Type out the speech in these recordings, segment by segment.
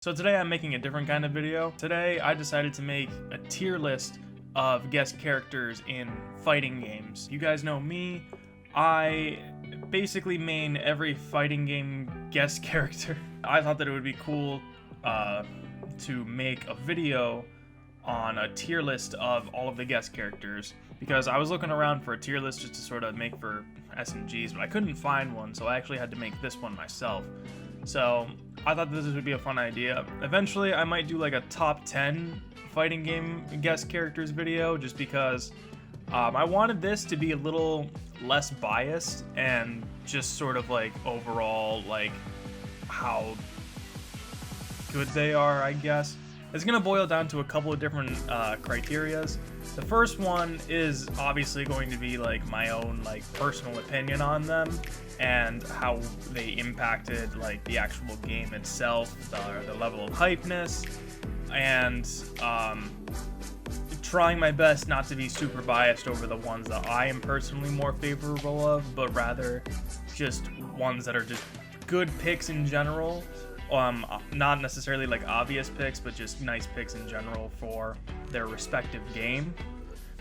So today I'm making a different kind of video. Today I decided to make a tier list of guest characters in fighting games. You guys know me, I basically main every fighting game guest character. I thought that it would be cool to make a video on a tier list of all of the guest characters, because I was looking around for a tier list just to sort of make for SMGs, but I couldn't find one, so I actually had to make this one myself. So I thought this would be a fun idea. Eventually I might do like a top 10 fighting game guest characters video, just because I wanted this to be a little less biased and just sort of like overall like how good they are, I guess. It's gonna boil down to a couple of different criterias. The first one is obviously going to be like my own like personal opinion on them and how they impacted like the actual game itself, the level of hypeness, and trying my best not to be super biased over the ones that I am personally more favorable of, but rather just ones that are just good picks in general. Not necessarily like obvious picks, but just nice picks in general for their respective game.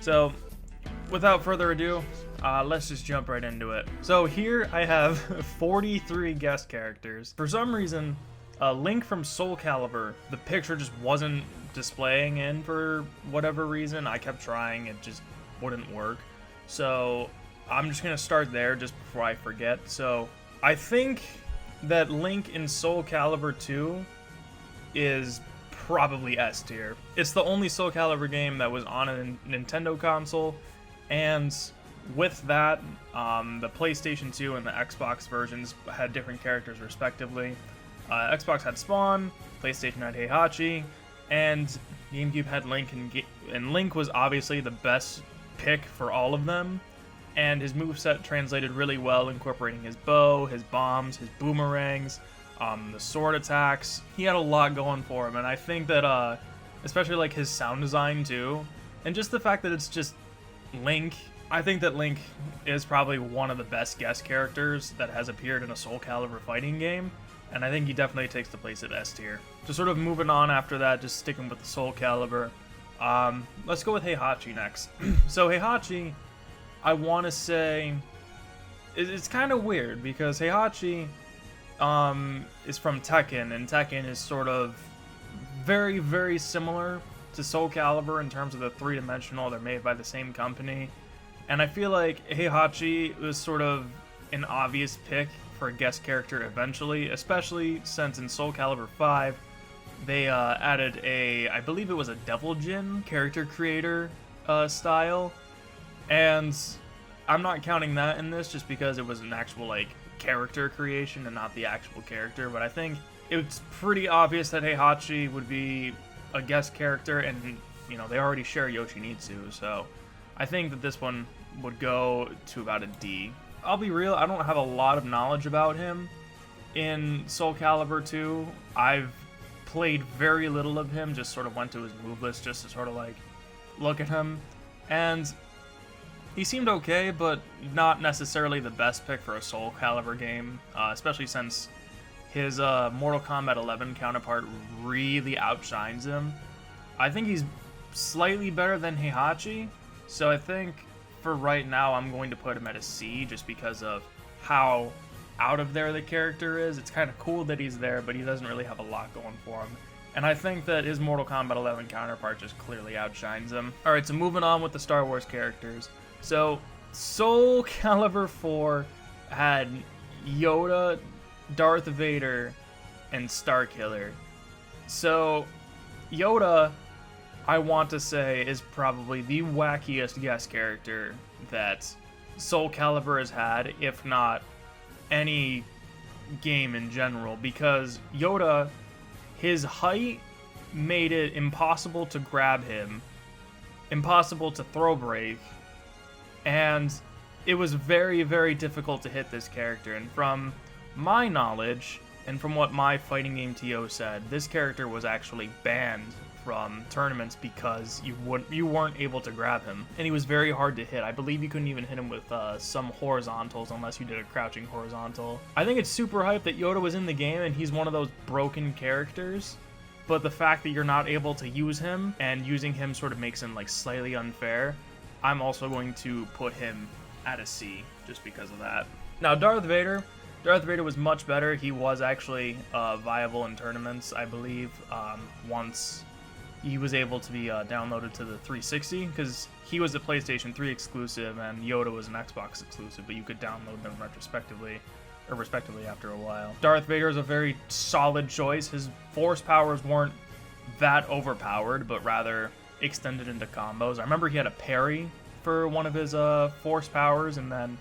So without further ado, let's just jump right into it. So here I have 43 guest characters. For some reason, Link from Soul Calibur, the picture just wasn't displaying in for whatever reason. I kept trying, it just wouldn't work. So I'm just gonna start there just before I forget. So I think that Link in Soul Calibur 2 is probably S tier. It's the only Soul Calibur game that was on a Nintendo console, and with that, the PlayStation 2 and the Xbox versions had different characters respectively. Xbox had Spawn, PlayStation had Heihachi, and GameCube had Link, and Link was obviously the best pick for all of them. And his moveset translated really well, incorporating his bow, his bombs, his boomerangs, the sword attacks. He had a lot going for him, and I think that, especially like his sound design too, and just the fact that it's just Link, I think that Link is probably one of the best guest characters that has appeared in a Soul Calibur fighting game, and I think he definitely takes the place of S tier. Just sort of moving on after that, just sticking with the Soul Calibur, let's go with Heihachi next. So Heihachi, I want to say, it's kind of weird because Heihachi is from Tekken, and Tekken is sort of very, very similar to Soul Calibur in terms of the three-dimensional. They're made by the same company, and I feel like Heihachi was sort of an obvious pick for a guest character eventually, especially since in Soul Calibur 5 they added I believe it was a Devil Jin character creator style. And I'm not counting that in this just because it was an actual like character creation and not the actual character, but I think it's pretty obvious that Heihachi would be a guest character, and you know, they already share Yoshinitsu, so I think that this one would go to about a D. I'll be real, I don't have a lot of knowledge about him in Soul Calibur 2. I've played very little of him, just sort of went to his move list just to sort of like look at him, and he seemed okay, but not necessarily the best pick for a Soul Calibur game, especially since his Mortal Kombat 11 counterpart really outshines him. I think he's slightly better than Heihachi, so I think for right now I'm going to put him at a C just because of how out of there the character is. It's kind of cool that he's there, but he doesn't really have a lot going for him. And I think that his Mortal Kombat 11 counterpart just clearly outshines him. Alright, so moving on with the Star Wars characters. So, Soul Calibur 4 had Yoda, Darth Vader, and Starkiller. So, Yoda, I want to say, is probably the wackiest guest character that Soul Calibur has had, if not any game in general, because Yoda, his height made it impossible to grab him, impossible to throw break, and it was very, very difficult to hit this character. And from my knowledge, and from what my fighting game TO said, this character was actually banned from tournaments because you weren't able to grab him, and he was very hard to hit. I believe you couldn't even hit him with some horizontals unless you did a crouching horizontal. I think it's super hype that Yoda was in the game, and he's one of those broken characters but the fact that you're not able to use him, and using him sort of makes him like slightly unfair, I'm also going to put him at a C just because of that. Now, Darth Vader was much better. He was actually viable in tournaments, I believe, once he was able to be downloaded to the 360, because he was a PlayStation 3 exclusive and Yoda was an Xbox exclusive, but you could download them respectively after a while. Darth Vader is a very solid choice. His force powers weren't that overpowered, but rather extended into combos. I remember he had a parry for one of his force powers, and then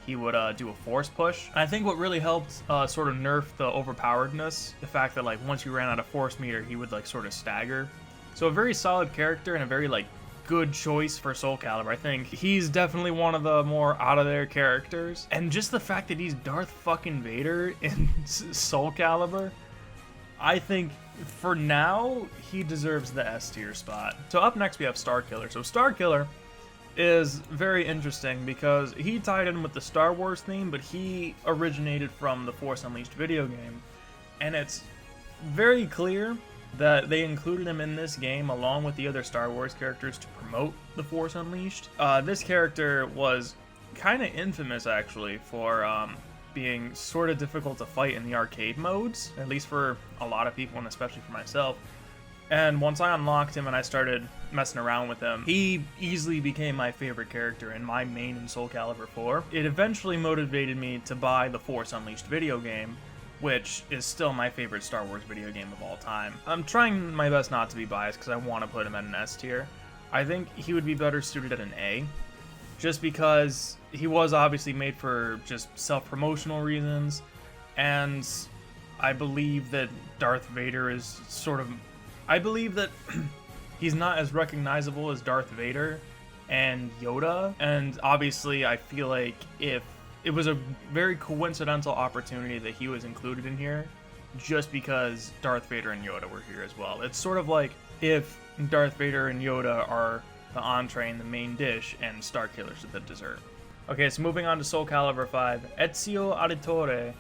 he would do a force push. And I think what really helped sort of nerf the overpoweredness, the fact that like once you ran out of force meter, he would like sort of stagger. So a very solid character and a very like good choice for Soul Calibur. I think he's definitely one of the more out of there characters, and just the fact that he's Darth fucking Vader in Soul Calibur, I think for now he deserves the S tier spot. So up next we have Starkiller. So Starkiller is very interesting because he tied in with the Star Wars theme, but he originated from the Force Unleashed video game, and it's very clear that they included him in this game along with the other Star Wars characters to promote the Force Unleashed. This character was kind of infamous actually for being sort of difficult to fight in the arcade modes, at least for a lot of people and especially for myself. And once I unlocked him and I started messing around with him, he easily became my favorite character and my main in Soul Calibur 4. It eventually motivated me to buy the Force Unleashed video game, which is still my favorite Star Wars video game of all time. I'm trying my best not to be biased because I want to put him at an S tier. I think he would be better suited at an A, just because he was obviously made for just self-promotional reasons, and I believe that Darth Vader is sort of... I believe that he's not as recognizable as Darth Vader and Yoda, and obviously I feel like if it was a very coincidental opportunity that he was included in here, just because Darth Vader and Yoda were here as well. It's sort of like if Darth Vader and Yoda are the entree and the main dish, and Starkiller's the dessert. Okay, so moving on to Soul Calibur 5. Ezio Auditore,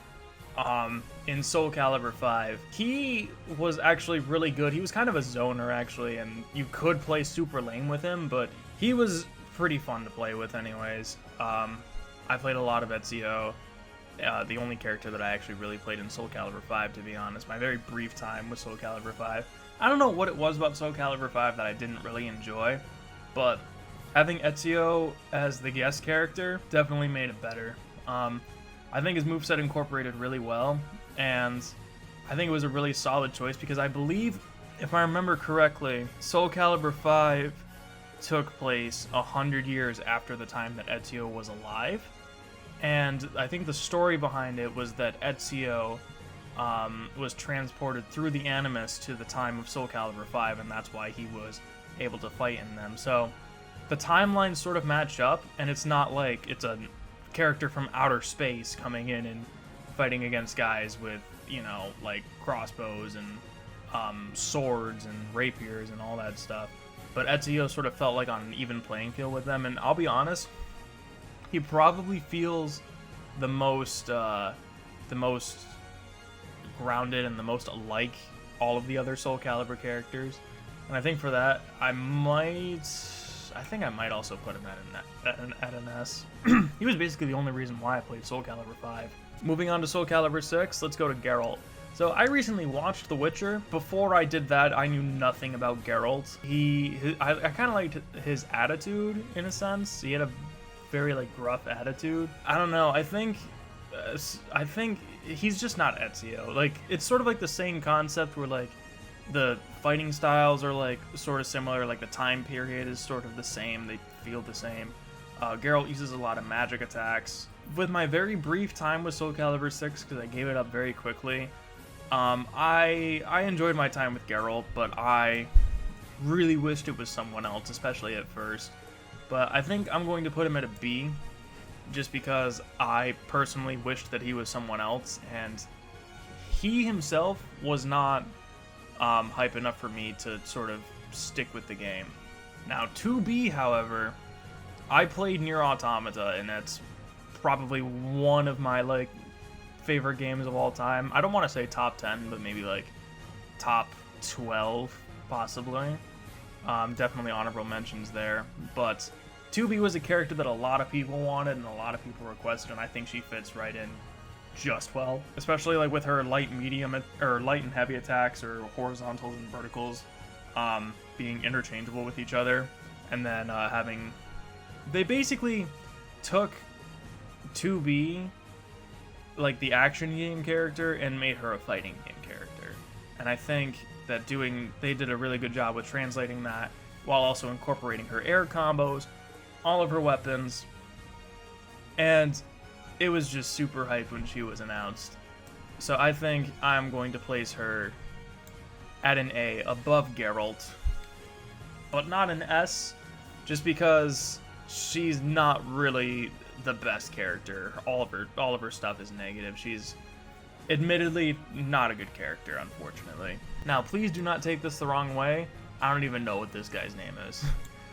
in Soul Calibur 5. He was actually really good. He was kind of a zoner, actually, and you could play super lane with him, but he was pretty fun to play with anyways. I played a lot of Ezio, the only character that I actually really played in Soul Calibur 5, to be honest. My very brief time with Soul Calibur 5. I don't know what it was about Soul Calibur 5 that I didn't really enjoy, but having Ezio as the guest character definitely made it better. I think his moveset incorporated really well, and I think it was a really solid choice because I believe, if I remember correctly, Soul Calibur 5 took place 100 years after the time that Ezio was alive, and I think the story behind it was that Ezio was transported through the Animus to the time of Soul Calibur 5, and that's why he was able to fight in them. So the timelines sort of match up, and it's not like it's a character from outer space coming in and fighting against guys with, you know, like crossbows and swords and rapiers and all that stuff. But Ezio sort of felt like on an even playing field with them, and I'll be honest, he probably feels the most grounded and the most like all of the other Soul Calibur characters. And I think for that, I think I might also put him at an S. He was basically the only reason why I played Soul Calibur 5. Moving on to Soul Calibur 6, let's go to Geralt. So I recently watched The Witcher. Before I did that, I knew nothing about Geralt. I kind of liked his attitude, in a sense. He had a very like gruff attitude. I don't know. I think he's just not Ezio. Like, it's sort of like the same concept where like the fighting styles are like sort of similar, like the time period is sort of the same, they feel the same. Geralt uses a lot of magic attacks. With my very brief time with Soul Calibur 6, because I gave it up very quickly, I enjoyed my time with Geralt, but I really wished it was someone else, especially at first. But I think I'm going to put him at a B, just because I personally wished that he was someone else, and he himself was not hype enough for me to sort of stick with the game. Now, 2B, however, I played Nier Automata, and that's probably one of my like favorite games of all time. I don't want to say top 10, but maybe like top 12, possibly. Definitely honorable mentions there. But 2B was a character that a lot of people wanted and a lot of people requested, and I think she fits right in just well. Especially like with her light, medium, or light and heavy attacks, or horizontals and verticals being interchangeable with each other. And then they basically took 2B, like the action game character, and made her a fighting game character. And I think that they did a really good job with translating that while also incorporating her air combos, all of her weapons, and it was just super hype when she was announced. So I think I'm going to place her at an A above Geralt, but not an S, just because she's not really the best character. All of her stuff is negative. She's admittedly not a good character, unfortunately. Now, please do not take this the wrong way. I don't even know what this guy's name is.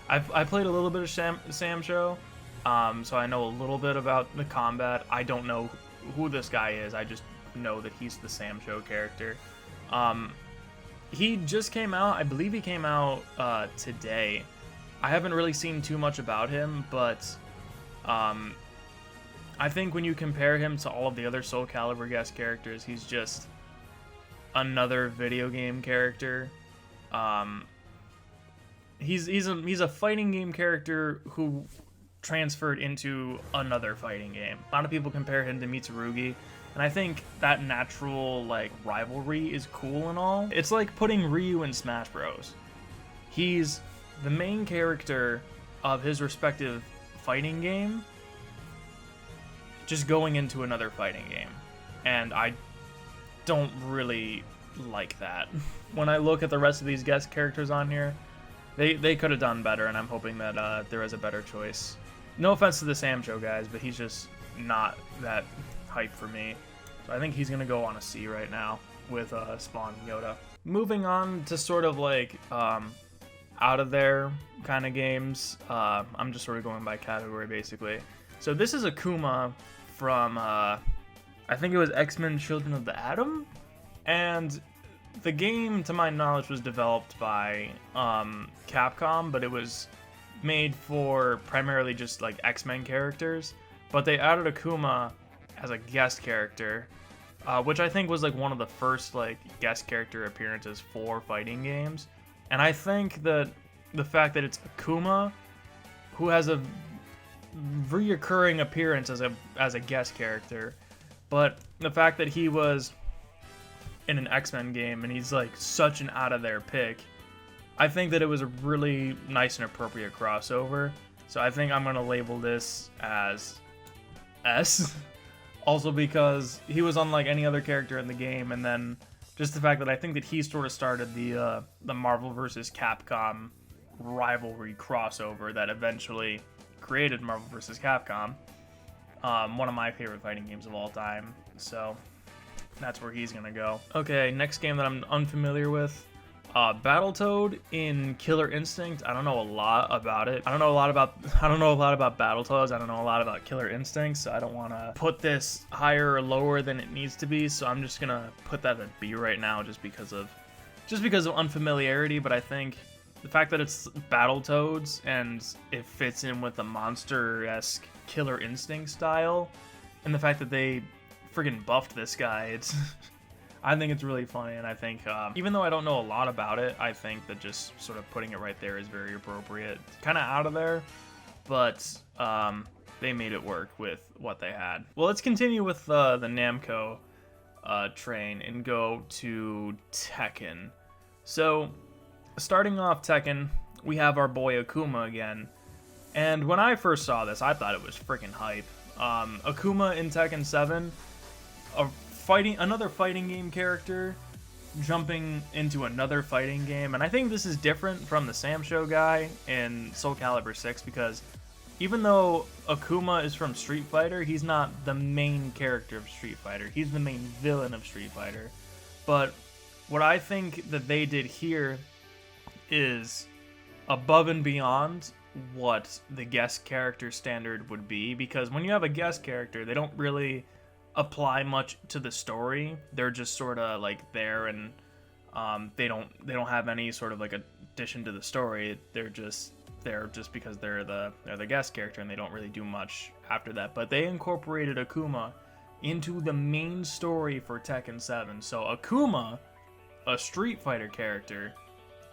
I played a little bit of Sam Show, so I know a little bit about the combat. I don't know who this guy is. I just know that he's the Sam Show character. He just came out. I believe he came out today. I haven't really seen too much about him, but I think when you compare him to all of the other Soul Calibur guest characters, he's just another video game character. He's a fighting game character who transferred into another fighting game. A lot of people compare him to Mitsurugi, and I think that natural like rivalry is cool and all. It's like putting Ryu in Smash Bros. He's the main character of his respective fighting game, just going into another fighting game, and I don't really like that. When I look at the rest of these guest characters on here, they could have done better, and I'm hoping that there is a better choice. No offense to the Sam Show guys, but he's just not that hype for me. So I think he's gonna go on a C right now with Spawn Yoda. Moving on to sort of like out of there kind of games. I'm just sort of going by category basically. So this is Akuma from I think it was X-Men Children of the Atom, and the game, to my knowledge, was developed by Capcom, but it was made for primarily just like X-Men characters. But they added Akuma as a guest character, which I think was like one of the first like guest character appearances for fighting games. And I think that the fact that it's Akuma, who has a reoccurring appearance as a guest character, but the fact that he was in an X-Men game and he's like such an out of there pick, I think that it was a really nice and appropriate crossover. So I think I'm gonna label this as S. Also because he was unlike any other character in the game, and then just the fact that I think that he sort of started the Marvel vs. Capcom rivalry crossover that eventually created Marvel vs. Capcom. One of my favorite fighting games of all time. So that's where he's gonna go. Okay, next game that I'm unfamiliar with, Battletoad in Killer Instinct. I don't know a lot about it. I don't know a lot about Battletoads. I don't know a lot about Killer Instinct, so I don't want to put this higher or lower than it needs to be. So I'm just gonna put that at B right now, just because of unfamiliarity. But I think the fact that it's Battletoads and it fits in with the monster-esque Killer Instinct style, and the fact that they friggin' buffed this guy, it's I think it's really funny, and I think even though I don't know a lot about it, I think that just sort of putting it right there is very appropriate. Kind of out of there, but they made it work with what they had. Well, let's continue with the Namco train and go to Tekken. So starting off Tekken, we have our boy Akuma again, and when I first saw this, I thought it was freaking hype. Akuma in Tekken 7, another fighting game character jumping into another fighting game, and I think this is different from the Sam Show guy in Soul Calibur 6, because even though Akuma is from Street Fighter, he's not the main character of Street Fighter. He's the main villain of Street Fighter. But what I think that they did here is above and beyond what the guest character standard would be, because when you have a guest character, they don't really apply much to the story. They're just sort of like there and They don't have any sort of like addition to the story. They're just there just because they're the guest character, and they don't really do much after that. But they incorporated Akuma into the main story for Tekken 7. So Akuma, a Street Fighter character,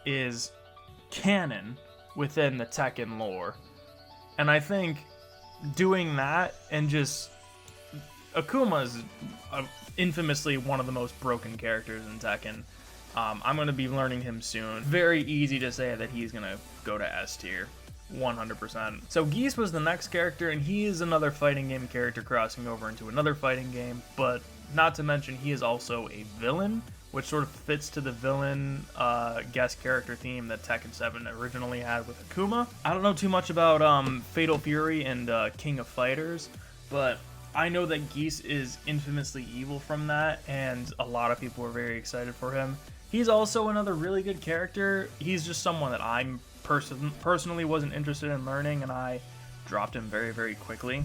is canon within the Tekken lore. And I think doing that, and just Akuma is infamously one of the most broken characters in Tekken. I'm going to be learning him soon. Very easy to say that he's going to go to S tier. 100%. So Geese was the next character, and he is another fighting game character crossing over into another fighting game, but not to mention he is also a villain, which sort of fits to the villain guest character theme that Tekken 7 originally had with Akuma. I don't know too much about Fatal Fury and King of Fighters, but I know that Geese is infamously evil from that, and a lot of people were very excited for him. He's also another really good character. He's just someone that I'm personally wasn't interested in learning, and I dropped him very, very quickly.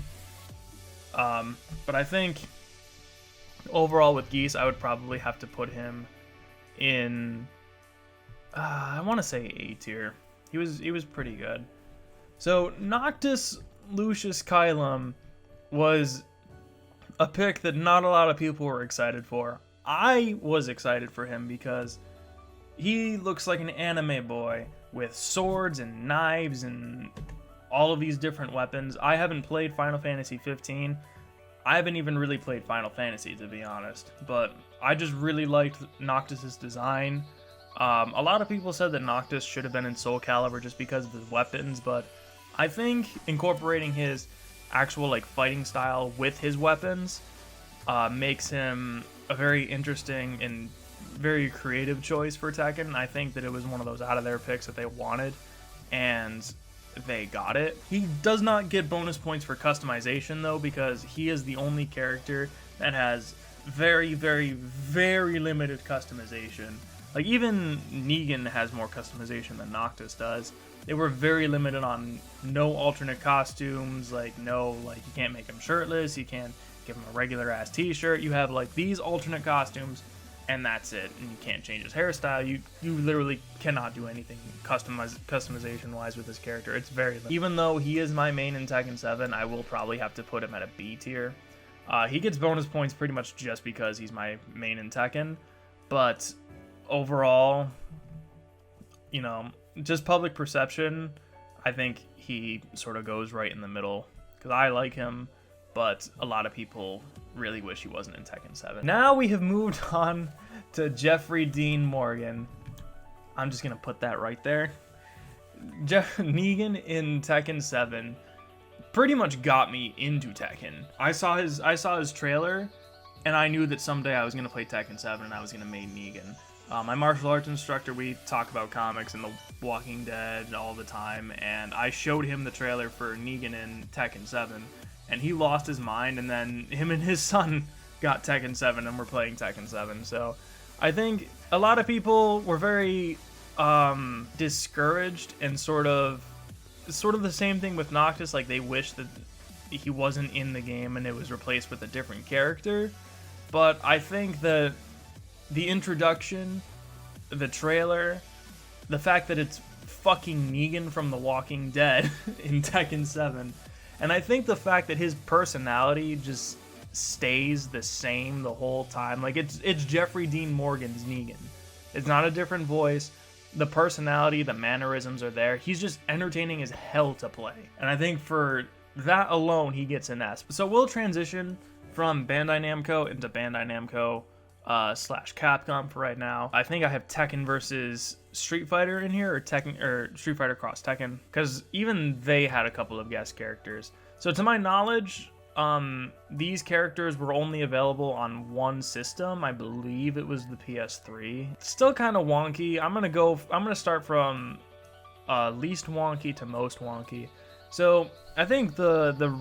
But I think overall with Geese, I would probably have to put him in, I want to say A tier. He was pretty good. So Noctis Lucius Kylum was a pick that not a lot of people were excited for. I was excited for him because he looks like an anime boy with swords and knives and all of these different weapons. I haven't played Final Fantasy 15. I haven't even really played Final Fantasy, to be honest, but I just really liked Noctis's design. A lot of people said that Noctis should have been in Soul Calibur just because of his weapons, but I think incorporating his actual like fighting style with his weapons makes him a very interesting and very creative choice for Tekken. I think that it was one of those out of their picks that they wanted, and they got it. He does not get bonus points for customization though, because he is the only character that has very, very, very limited customization. Like even Negan has more customization than Noctis does. They were very limited on no alternate costumes, like you can't make him shirtless, you can't give him a regular ass t-shirt. You have like these alternate costumes, and that's it. And you can't change his hairstyle. You literally cannot do anything customization wise with this character. It's very limited. Even though he is my main in Tekken 7, I will probably have to put him at a B tier. He gets bonus points pretty much just because he's my main in Tekken, but overall, you know, just public perception, I think he sort of goes right in the middle, because I like him, but a lot of people really wish he wasn't in Tekken 7. Now we have moved on to Jeffrey Dean Morgan. I'm just going to put that right there. Negan in Tekken 7 pretty much got me into Tekken. I saw his trailer, and I knew that someday I was going to play Tekken 7 and I was going to main Negan. My martial arts instructor, we talk about comics and The Walking Dead all the time, and I showed him the trailer for Negan in Tekken 7, and he lost his mind, and then him and his son got Tekken 7 and we're playing Tekken 7. So I think a lot of people were very discouraged, and sort of the same thing with Noctis, like they wish that he wasn't in the game and it was replaced with a different character. But I think that the introduction, the trailer, the fact that it's fucking Negan from The Walking Dead in Tekken 7, and I think the fact that his personality just stays the same the whole time. Like it's Jeffrey Dean Morgan's Negan. It's not a different voice. The personality, the mannerisms are there. He's just entertaining as hell to play. And I think for that alone, he gets an S. So we'll transition from Bandai Namco into Bandai Namco / Capcom for right now. I think I have Tekken versus Street Fighter in here, or Tekken, or Street Fighter Cross Tekken, because even they had a couple of guest characters. So to my knowledge, these characters were only available on one system. I believe it was the PS3. It's still kind of wonky. I'm gonna start from least wonky to most wonky. So I think the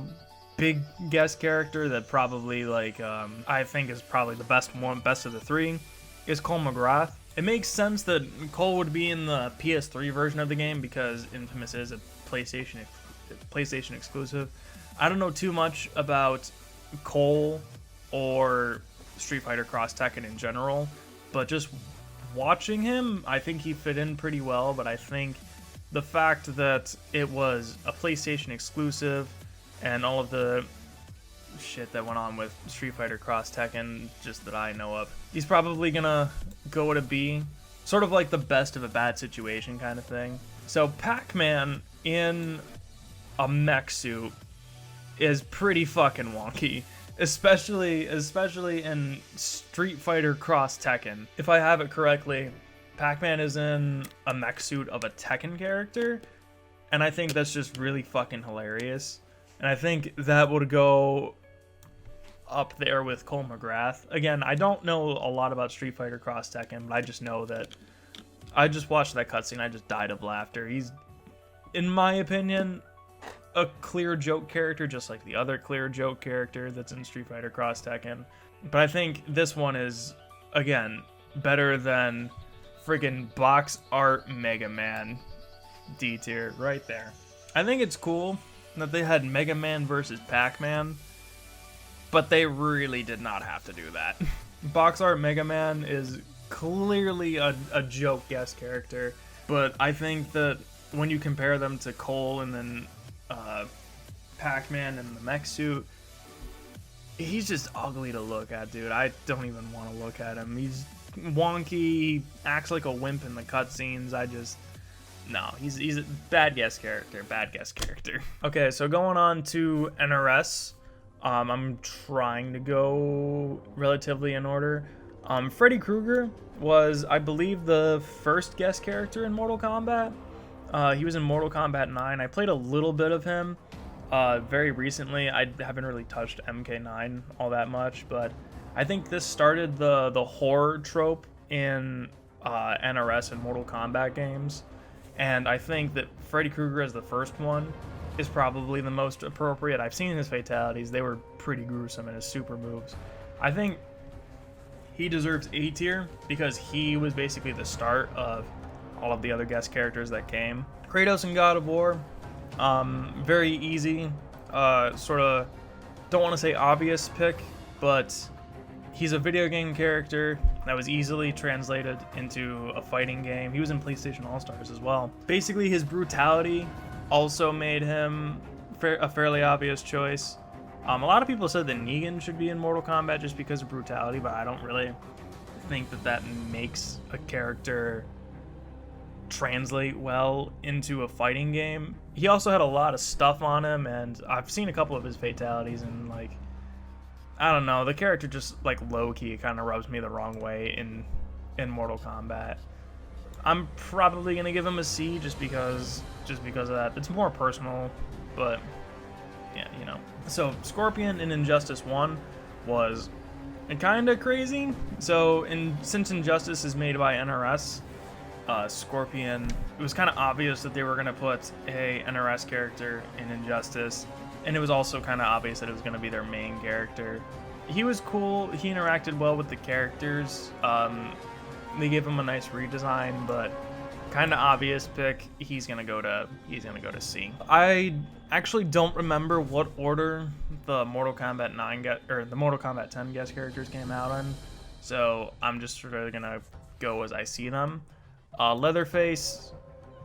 big guest character that probably I think is probably the best of the three is Cole McGrath. It makes sense that Cole would be in the PS3 version of the game because Infamous is a PlayStation exclusive. I don't know too much about Cole or Street Fighter Cross Tekken in general, but just watching him, I think he fit in pretty well, but I think the fact that it was a PlayStation exclusive and all of the shit that went on with Street Fighter Cross Tekken, just that I know of, he's probably gonna go with a B. Sort of like the best of a bad situation kind of thing. So Pac-Man in a mech suit is pretty fucking wonky. Especially in Street Fighter Cross Tekken. If I have it correctly, Pac-Man is in a mech suit of a Tekken character, and I think that's just really fucking hilarious. And I think that would go up there with Cole McGrath. Again, I don't know a lot about Street Fighter Cross Tekken, but I just know that I just watched that cutscene, I just died of laughter. He's, in my opinion, a clear joke character, just like the other clear joke character that's in Street Fighter Cross Tekken. But I think this one is, again, better than friggin' box art Mega Man D tier right there. I think it's cool that they had Mega Man versus Pac-Man, but they really did not have to do that. Box art Mega Man is clearly a joke guest character, but I think that when you compare them to Cole and then Pac-Man in the mech suit, he's just ugly to look at, dude. I don't even want to look at him. He's wonky, he acts like a wimp in the cutscenes. No, he's a bad guest character. Okay, so going on to NRS, I'm trying to go relatively in order. Freddy Krueger was, I believe, the first guest character in Mortal Kombat. He was in Mortal Kombat 9. I played a little bit of him very recently. I haven't really touched MK9 all that much, but I think this started the horror trope in NRS and Mortal Kombat games. And I think that Freddy Krueger as the first one is probably the most appropriate. I've seen his fatalities. They were pretty gruesome, and his super moves. I think he deserves A tier because he was basically the start of all of the other guest characters that came. Kratos in God of War, very easy, sort of, don't want to say obvious pick, but he's a video game character that was easily translated into a fighting game. He was in PlayStation All-Stars as well. Basically, his brutality also made him a fairly obvious choice. A lot of people said that Negan should be in Mortal Kombat just because of brutality, but I don't really think that makes a character translate well into a fighting game. He also had a lot of stuff on him, and I've seen a couple of his fatalities, and like, I don't know, the character just like low-key kind of rubs me the wrong way in Mortal Kombat. I'm probably gonna give him a C just because of that. It's more personal, but yeah, you know. So Scorpion in Injustice 1 was kind of crazy. So since Injustice is made by NRS, Scorpion, it was kind of obvious that they were going to put a NRS character in Injustice, and it was also kind of obvious that it was going to be their main character. He was cool, he interacted well with the characters, they gave him a nice redesign, but kind of obvious pick. He's gonna go to C. I actually don't remember what order the Mortal Kombat 9 the Mortal Kombat 10 guest characters came out in, so I'm just sort of gonna go as I see them. Leatherface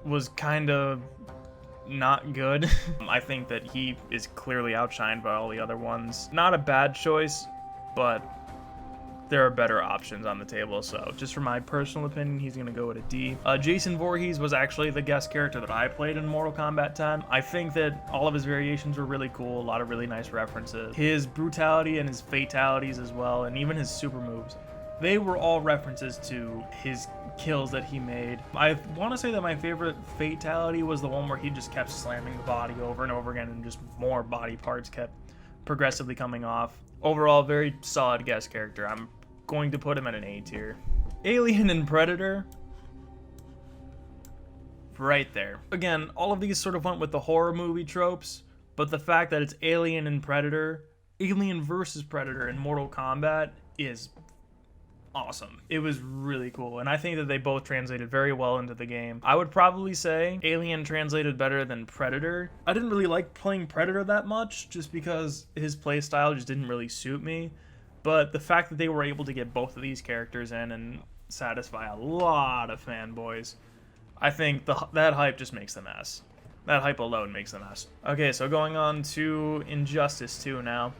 was kind of not good. I think that he is clearly outshined by all the other ones. Not a bad choice, but there are better options on the table, so just for my personal opinion, he's gonna go with a D. Jason Voorhees was actually the guest character that I played in Mortal Kombat 10. I think that all of his variations were really cool, a lot of really nice references. His brutality and his fatalities as well, and even his super moves, they were all references to his kills that he made. I want to say that my favorite fatality was the one where he just kept slamming the body over and over again, and just more body parts kept progressively coming off. Overall, very solid guest character. I'm going to put him at an A tier. Alien and Predator, right there. Again, all of these sort of went with the horror movie tropes, but the fact that it's Alien and Predator, Alien versus Predator in Mortal Kombat is awesome. It was really cool, and I think that they both translated very well into the game. I would probably say Alien translated better than Predator. I didn't really like playing Predator that much, just because his playstyle just didn't really suit me. But the fact that they were able to get both of these characters in and satisfy a lot of fanboys. I think that hype just makes them ass. That hype alone makes them ass. Okay, so going on to Injustice 2 now.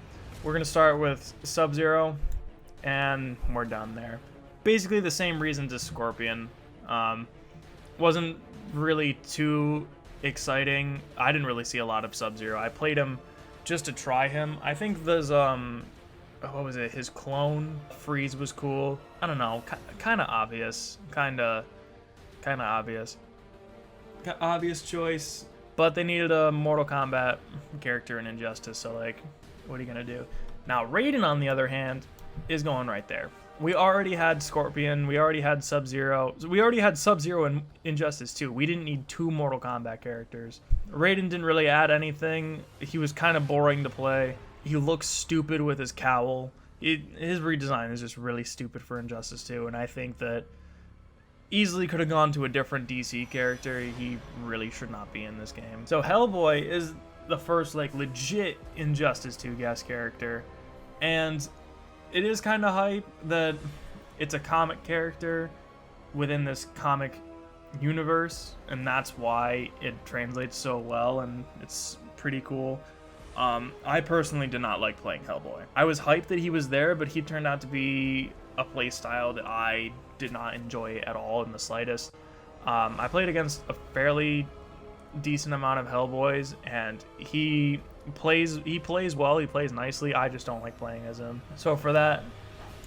We're going to start with Sub-Zero, and we're done there. Basically the same reasons as Scorpion. Wasn't really too exciting. I didn't really see a lot of Sub-Zero. I played him just to try him. I think there's, what was it? His clone, Freeze, was cool. I don't know, kind of obvious. Kind of obvious. Obvious choice. But they needed a Mortal Kombat character in Injustice, so like, what are you gonna do? Now, Raiden, on the other hand, is going right there. We already had Scorpion, we already had Sub-Zero. We already had Sub-Zero in Injustice 2. We didn't need 2 Mortal Kombat characters. Raiden didn't really add anything. He was kind of boring to play. He looks stupid with his cowl. His redesign is just really stupid for Injustice 2, and I think that easily could have gone to a different DC character. He really should not be in this game. So Hellboy is the first like legit Injustice 2 guest character, and it is kind of hype that it's a comic character within this comic universe, and that's why it translates so well, and it's pretty cool. I personally did not like playing Hellboy. I was hyped that he was there, but he turned out to be a playstyle that I did not enjoy at all in the slightest. I played against a fairly decent amount of Hellboys, and he plays well, he plays nicely. I just don't like playing as him. So for that,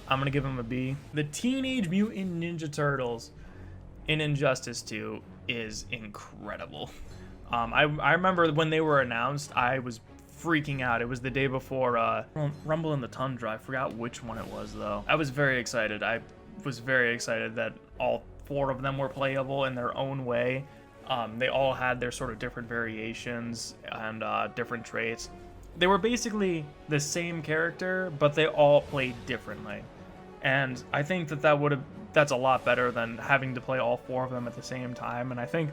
I'm gonna give him a B. The Teenage Mutant Ninja Turtles in Injustice 2 is incredible. I remember when they were announced, I was freaking out. It was the day before Rumble in the Tundra. I forgot which one it was though. I was very excited. I was very excited that all 4 of them were playable in their own way. They all had their sort of different variations and different traits. They were basically the same character, but they all played differently. And I think that's a lot better than having to play all 4 of them at the same time. And I think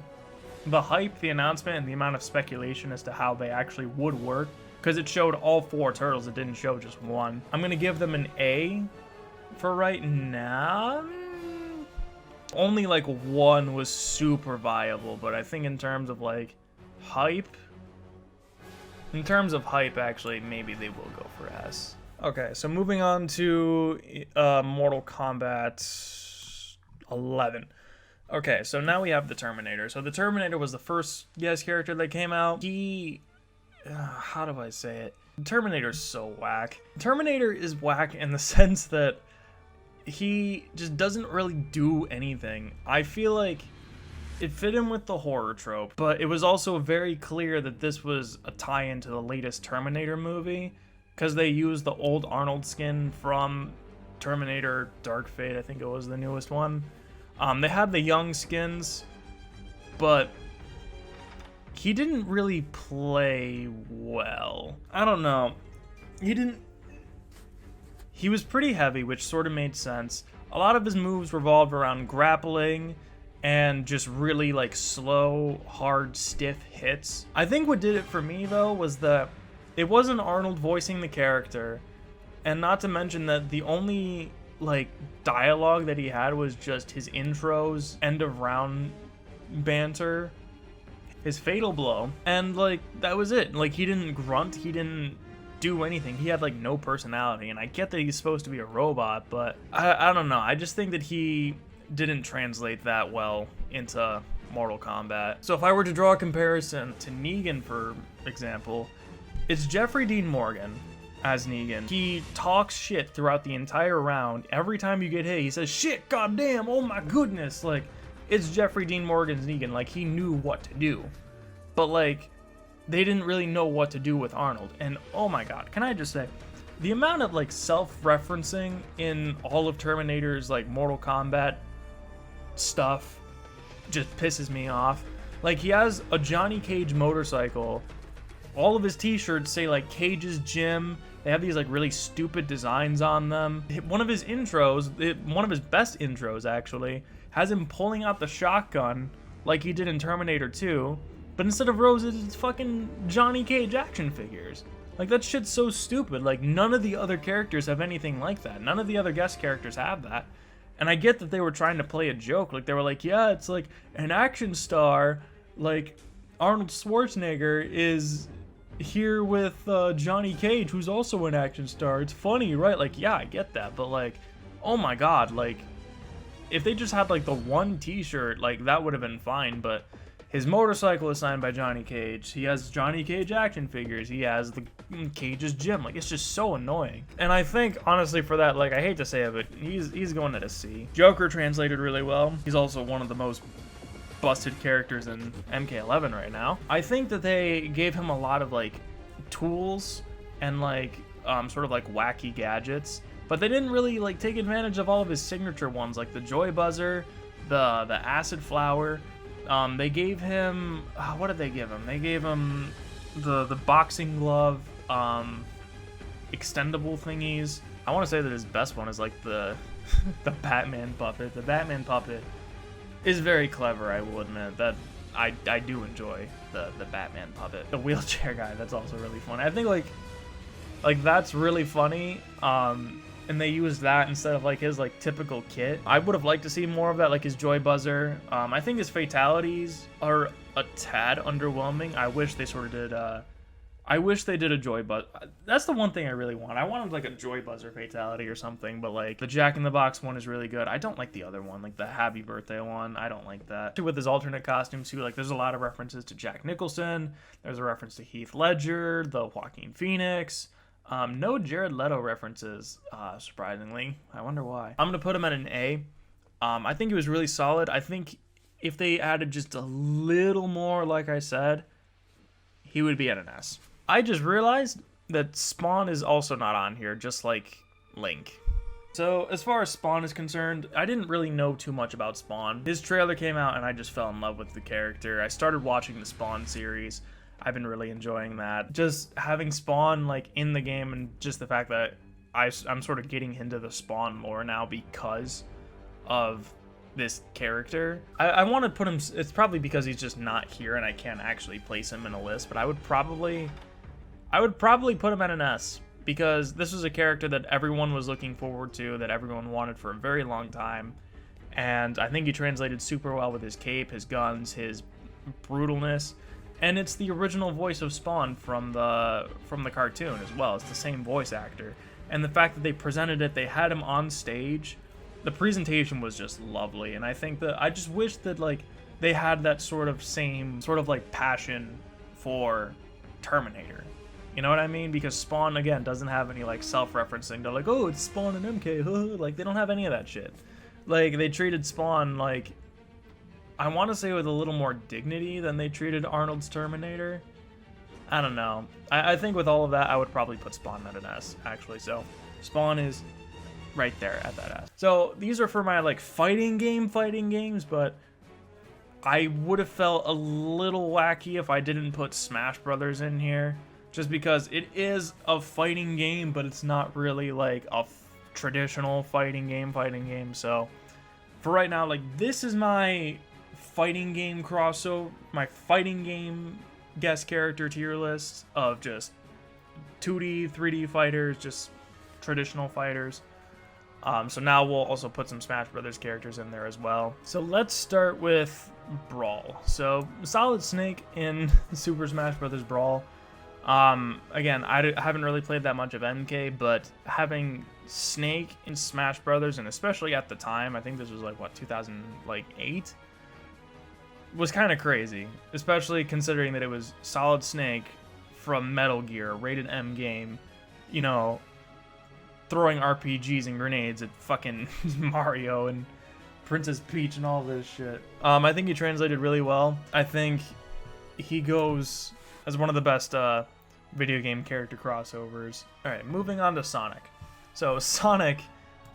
the hype, the announcement, and the amount of speculation as to how they actually would work, because it showed all 4 turtles, it didn't show just one. I'm gonna give them an A for right now. Only like 1 was super viable, but I think in terms of like hype, actually, maybe they will go for S. Okay, so moving on to Mortal Kombat 11. Okay, so now we have the Terminator. So the Terminator was the first guest character that came out. How do I say it? Terminator's so whack. Terminator is whack in the sense that he just doesn't really do anything. I feel like it fit in with the horror trope, but it was also very clear that this was a tie-in to the latest Terminator movie, because they used the old Arnold skin from Terminator Dark Fate, I think it was the newest one. They had the young skins, but he didn't really play well. I don't know. He was pretty heavy, which sort of made sense. A lot of his moves revolved around grappling and just really like slow, hard, stiff hits. I think what did it for me though was that it wasn't Arnold voicing the character, and not to mention that the only like dialogue that he had was just his intros, end of round banter, his fatal blow, and like that was it. Like he didn't grunt, he didn't do anything. He had like no personality, and I get that he's supposed to be a robot, but I don't know. I just think that he didn't translate that well into Mortal Kombat. So if I were to draw a comparison to Negan, for example, it's Jeffrey Dean Morgan as Negan. He talks shit throughout the entire round. Every time you get hit, he says, shit, goddamn, oh my goodness. Like, it's Jeffrey Dean Morgan's Negan. Like, he knew what to do. But, like, they didn't really know what to do with Arnold. And, oh my god, can I just say, the amount of, like, self-referencing in all of Terminator's, like, Mortal Kombat stuff just pisses me off. Like, he has a Johnny Cage motorcycle. All of his t-shirts say, like, Cage's Gym. They have these, like, really stupid designs on them. One of his intros, one of his best intros, actually, has him pulling out the shotgun like he did in Terminator 2, but instead of roses, it's fucking Johnny Cage action figures. Like, that shit's so stupid. Like, none of the other characters have anything like that. None of the other guest characters have that. And I get that they were trying to play a joke. Like, they were like, yeah, it's like an action star, like Arnold Schwarzenegger is here with Johnny Cage, who's also an action star. It's funny, right? Like, yeah, I get that, but like, oh my god, like, if they just had like the one t-shirt, like, that would have been fine. But his motorcycle is signed by Johnny Cage. He has Johnny Cage action figures. He has the Cage's gym. Like, it's just so annoying. And I think, honestly, for that, like, I hate to say it, but he's going at a C. Joker translated really well. He's also one of the most busted characters in MK11 right now. I think that they gave him a lot of like tools and like sort of like wacky gadgets, but they didn't really like take advantage of all of his signature ones, like the joy buzzer, the acid flower. They gave him what did they give him? They gave him the boxing glove, extendable thingies. I want to say that his best one is like the the Batman puppet. The Batman puppet is very clever, I will admit. That I do enjoy the Batman puppet. The wheelchair guy, that's also really funny. I think like that's really funny. And they use that instead of like his like typical kit. I would have liked to see more of that, like his joy buzzer. I think his fatalities are a tad underwhelming. I wish they sort of did I wish they did a joy buzzer. That's the one thing I really want. I wanted like a joy buzzer fatality or something, but like the Jack in the Box one is really good. I don't like the other one, like the Happy Birthday one. I don't like that. With his alternate costumes too, like there's a lot of references to Jack Nicholson. There's a reference to Heath Ledger, the Joaquin Phoenix. No Jared Leto references, surprisingly. I wonder why. I'm gonna put him at an A. I think it was really solid. I think if they added just a little more, like I said, he would be at an S. I just realized that Spawn is also not on here, just like Link. So as far as Spawn is concerned, I didn't really know too much about Spawn. His trailer came out and I just fell in love with the character. I started watching the Spawn series. I've been really enjoying that. Just having Spawn like in the game, and just the fact that I'm sort of getting into the Spawn lore now because of this character. I want to put him, it's probably because he's just not here and I can't actually place him in a list, but I would probably put him at an S, because this was a character that everyone was looking forward to, that everyone wanted for a very long time, and I think he translated super well with his cape, his guns, his brutalness, and it's the original voice of Spawn from the cartoon as well. It's the same voice actor, and the fact that they presented it, they had him on stage, the presentation was just lovely, and I think that I just wish that like they had that sort of same sort of like passion for Terminator. You know what I mean? Because Spawn, again, doesn't have any, like, self-referencing. They're like, oh, it's Spawn and MK. Like, they don't have any of that shit. Like, they treated Spawn, like, I want to say with a little more dignity than they treated Arnold's Terminator. I don't know. I think with all of that, I would probably put Spawn at an S, actually. So, Spawn is right there at that S. So, these are for my, like, fighting games, but I would have felt a little wacky if I didn't put Smash Brothers in here. Just because it is a fighting game, but it's not really like a traditional fighting game. So for right now, like, this is my fighting game crossover, my fighting game guest character tier list of just 2D, 3D fighters, just traditional fighters. So now we'll also put some Smash Brothers characters in there as well. So let's start with Brawl. So Solid Snake in Super Smash Brothers Brawl. Again, I haven't really played that much of MK, but having Snake in Smash Brothers, and especially at the time, I think this was like, what, 2008? Was kind of crazy, especially considering that it was Solid Snake from Metal Gear, rated M game, you know, throwing RPGs and grenades at fucking Mario and Princess Peach and all this shit. I think he translated really well. I think he goes as one of the best video game character crossovers. Alright, moving on to Sonic. So Sonic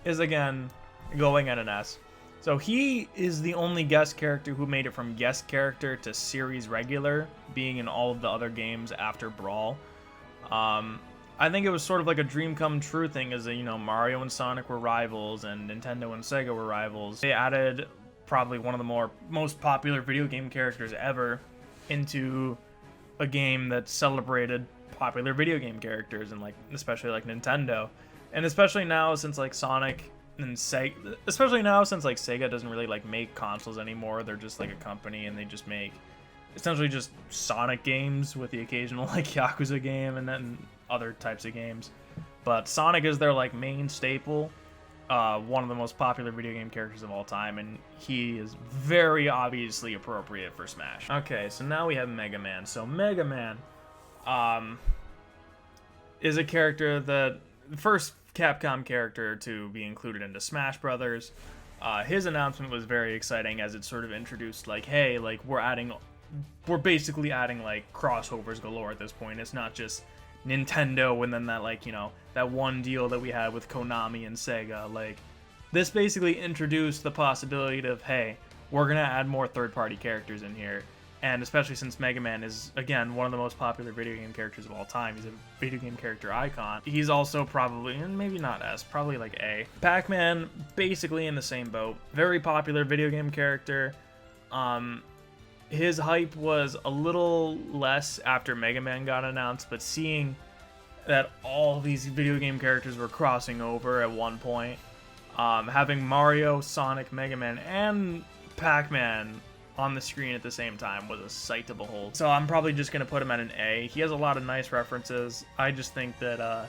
is, again, going at an S. So he is the only guest character who made it from guest character to series regular, being in all of the other games after Brawl. I think it was sort of like a dream come true thing, as you know, Mario and Sonic were rivals and Nintendo and Sega were rivals. They added probably one of the most popular video game characters ever into a game that celebrated popular video game characters, and like especially like Nintendo, and especially now since like Sonic and Sega, especially now since like Sega doesn't really like make consoles anymore. They're just like a company and they just make essentially just Sonic games with the occasional like Yakuza game and then other types of games. But Sonic is their like main staple, one of the most popular video game characters of all time, and he is very obviously appropriate for Smash. Okay, so now we have Mega Man. So Mega Man is a character that the first Capcom character to be included into Smash Brothers. His announcement was very exciting as it sort of introduced like, hey, like we're basically adding like crossovers galore at this point. It's not just Nintendo and then that like, you know, that one deal that we had with Konami and Sega. Like, this basically introduced the possibility of, hey, we're gonna add more third-party characters in here. And especially since Mega Man is, again, one of the most popular video game characters of all time. He's a video game character icon. He's also probably, and maybe not S, probably like A. Pac-Man, basically in the same boat. Very popular video game character. His hype was a little less after Mega Man got announced, but seeing that all these video game characters were crossing over at one point, having Mario, Sonic, Mega Man, and Pac-Man on the screen at the same time was a sight to behold. So I'm probably just gonna put him at an A. He has a lot of nice references. I just think that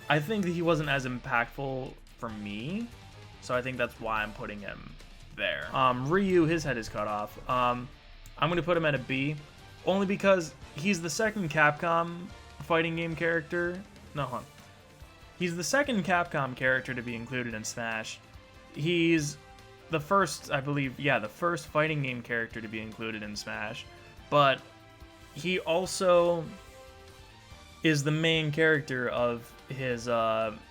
he wasn't as impactful for me, so I think that's why I'm putting him there. Ryu, his head is cut off. I'm gonna put him at a B, only because he's the second Capcom fighting game character. He's the second Capcom character to be included in Smash. He's the first, I believe, the first fighting game character to be included in Smash, but he also is the main character of his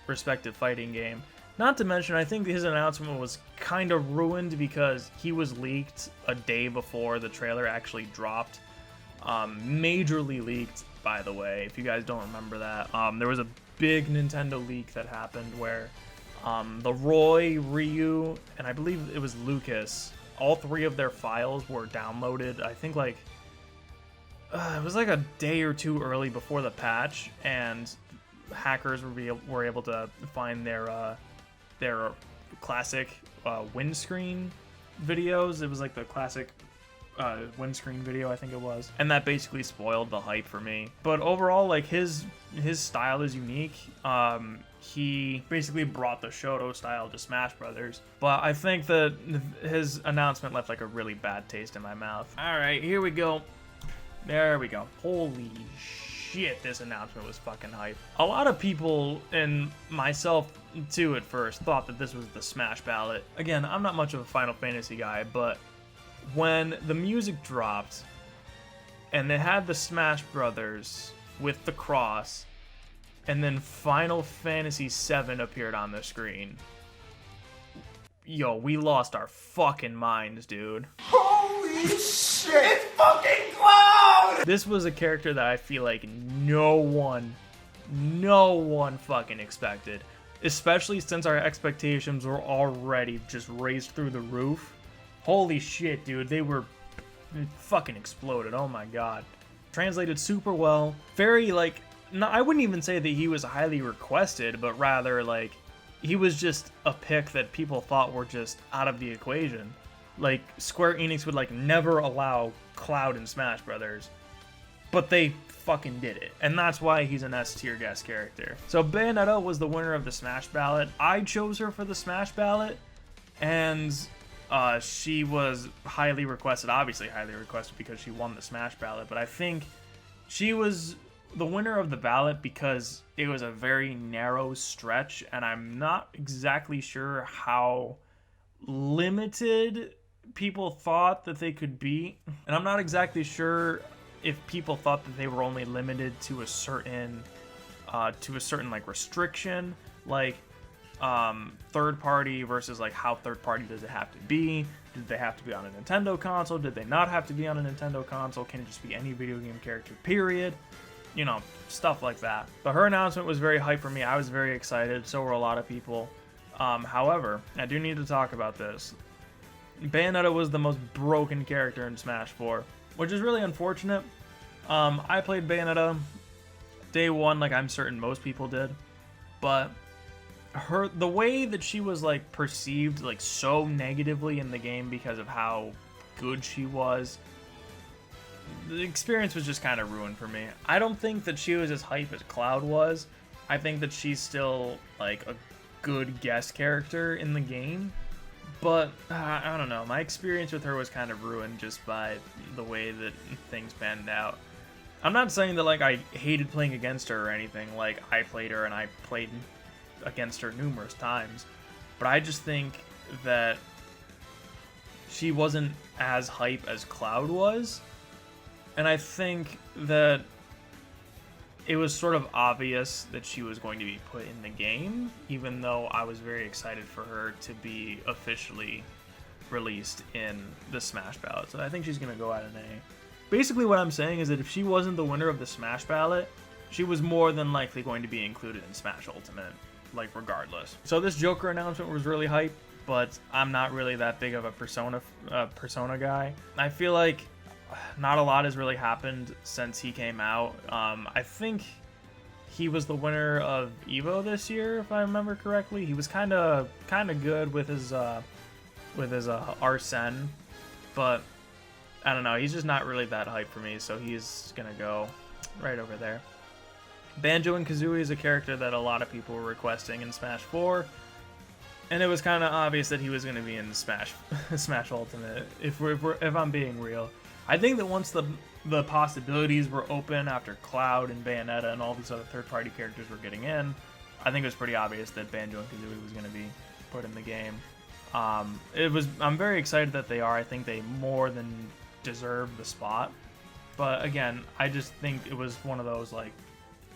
respective fighting game. Not to mention, I think his announcement was kind of ruined because he was leaked a day before the trailer actually dropped. Majorly leaked, by the way, if you guys don't remember that. There was a big Nintendo leak that happened where the Roy, Ryu, and I believe it was Lucas, all three of their files were downloaded, I think like, it was like a day or two early before the patch, and hackers were able to find their classic windscreen videos. It was like the classic windscreen video, I think it was, and that basically spoiled the hype for me. But overall, like, his style is unique. He basically brought the Shoto style to Smash Brothers, but I think that his announcement left like a really bad taste in my mouth. All right, here we go. There we go. Holy shit, this announcement was fucking hype. A lot of people, and myself too at first, thought that this was the Smash ballot. Again, I'm not much of a Final Fantasy guy, but when the music dropped and they had the Smash Brothers with the cross, and then Final Fantasy VII appeared on the screen, yo, we lost our fucking minds, dude. Holy shit! It's fucking Cloud! This was a character that I feel like no one fucking expected. Especially since our expectations were already just raised through the roof. Holy shit, dude. They fucking exploded. Oh my god. Translated super well. Very, like, no, I wouldn't even say that he was highly requested, but rather, like, he was just a pick that people thought were just out of the equation. Like, Square Enix would, like, never allow Cloud in Smash Brothers, but they fucking did it, and that's why he's an S-tier guest character. So Bayonetta was the winner of the Smash ballot. I chose her for the Smash ballot, and she was highly requested, obviously highly requested because she won the Smash ballot, but I think she was the winner of the ballot because it was a very narrow stretch, and I'm not exactly sure how limited people thought that they could be, and I'm not exactly sure if people thought that they were only limited to a certain like restriction, like third party versus like how third party does it have to be? Did they have to be on a Nintendo console? Did they not have to be on a Nintendo console? Can it just be any video game character, period? You know, stuff like that. But her announcement was very hype for me. I was very excited. So were a lot of people. However, I do need to talk about this. Bayonetta was the most broken character in Smash 4, which is really unfortunate. I played Bayonetta day one, like I'm certain most people did, but the way that she was like perceived like so negatively in the game because of how good she was, the experience was just kind of ruined for me. I don't think that she was as hype as Cloud was. I think that she's still like a good guest character in the game, but I don't know. My experience with her was kind of ruined just by the way that things panned out. I'm not saying that like I hated playing against her or anything. Like, I played her and I played against her numerous times, but I just think that she wasn't as hype as Cloud was. And I think that it was sort of obvious that she was going to be put in the game, even though I was very excited for her to be officially released in the Smash ballot. So I think she's going to go out an A. Basically what I'm saying is that if she wasn't the winner of the Smash ballot, she was more than likely going to be included in Smash Ultimate, like regardless. So this Joker announcement was really hype, but I'm not really that big of a Persona guy. I feel like not a lot has really happened since he came out. I think he was the winner of Evo this year, if I remember correctly. He was kind of good with his Arsene, but I don't know. He's just not really that hype for me, so he's gonna go right over there. Banjo and Kazooie is a character that a lot of people were requesting in Smash 4. And it was kind of obvious that he was going to be in Smash Ultimate, if I'm being real. I think that once the possibilities were open after Cloud and Bayonetta and all these other third-party characters were getting in, I think it was pretty obvious that Banjo and Kazooie was going to be put in the game. I'm very excited that they are. I think they more than deserve the spot. But again, I just think it was one of those like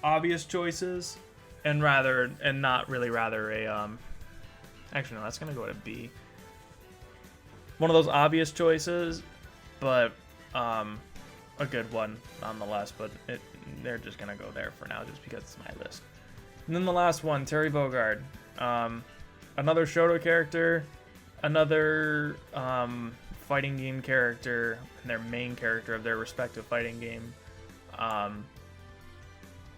obvious choices, and not really a actually, no, that's going to go to B. One of those obvious choices, but a good one nonetheless. But they're just going to go there for now just because it's my list. And then the last one, Terry Bogard. Another Shoto character, another fighting game character, and their main character of their respective fighting game.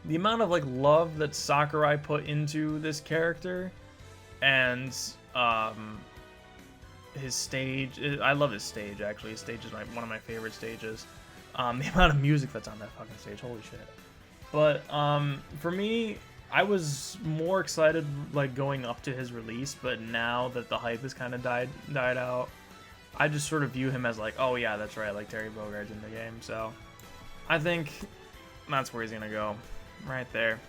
The amount of like love that Sakurai put into this character, and his stage, I love his stage actually. His stage is one of my favorite stages. The amount of music that's on that fucking stage, holy shit. But for me, I was more excited like going up to his release, but now that the hype has kind of died out, I just sort of view him as like, oh yeah, that's right, like Terry Bogard's in the game. So I think that's where he's gonna go, right there.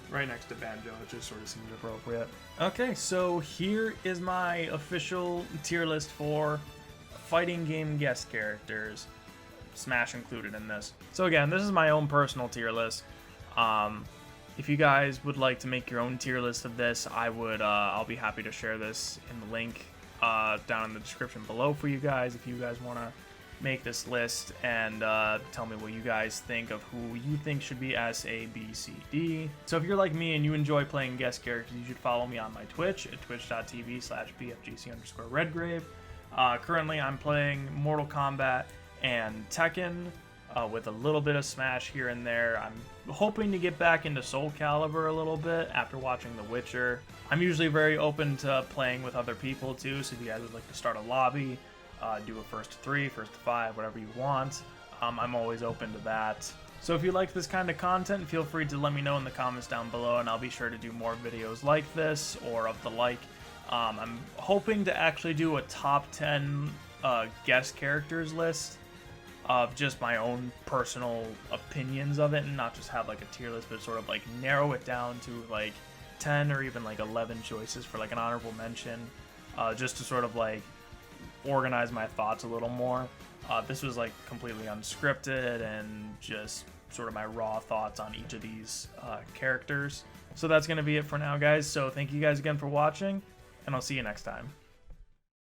Right next to Banjo, it just sort of seems appropriate. Okay, so here is my official tier list for fighting game guest characters, Smash included in this. So again, this is my own personal tier list. If you guys would like to make your own tier list of this, I'll be happy to share this in the link down in the description below for you guys if you guys want to make this list and tell me what you guys think of who you think should be S, A, B, C, D. So if you're like me and you enjoy playing guest characters, you should follow me on my Twitch at twitch.tv/BFGC_Redgrave. Currently I'm playing Mortal Kombat and Tekken with a little bit of Smash here and there. I'm hoping to get back into Soul Calibur a little bit after watching The Witcher. I'm usually very open to playing with other people too, so if you guys would like to start a lobby, do a first to 3, first to 5, whatever you want. I'm always open to that. So if you like this kind of content, feel free to let me know in the comments down below, and I'll be sure to do more videos like this or of the like. I'm hoping to actually do a top 10 guest characters list of just my own personal opinions of it, and not just have like a tier list, but sort of like narrow it down to like 10 or even like 11 choices for like an honorable mention, just to sort of like organize my thoughts a little more. This was like completely unscripted and just sort of my raw thoughts on each of these characters. So that's going to be it for now, guys. So thank you guys again for watching, and I'll see you next time.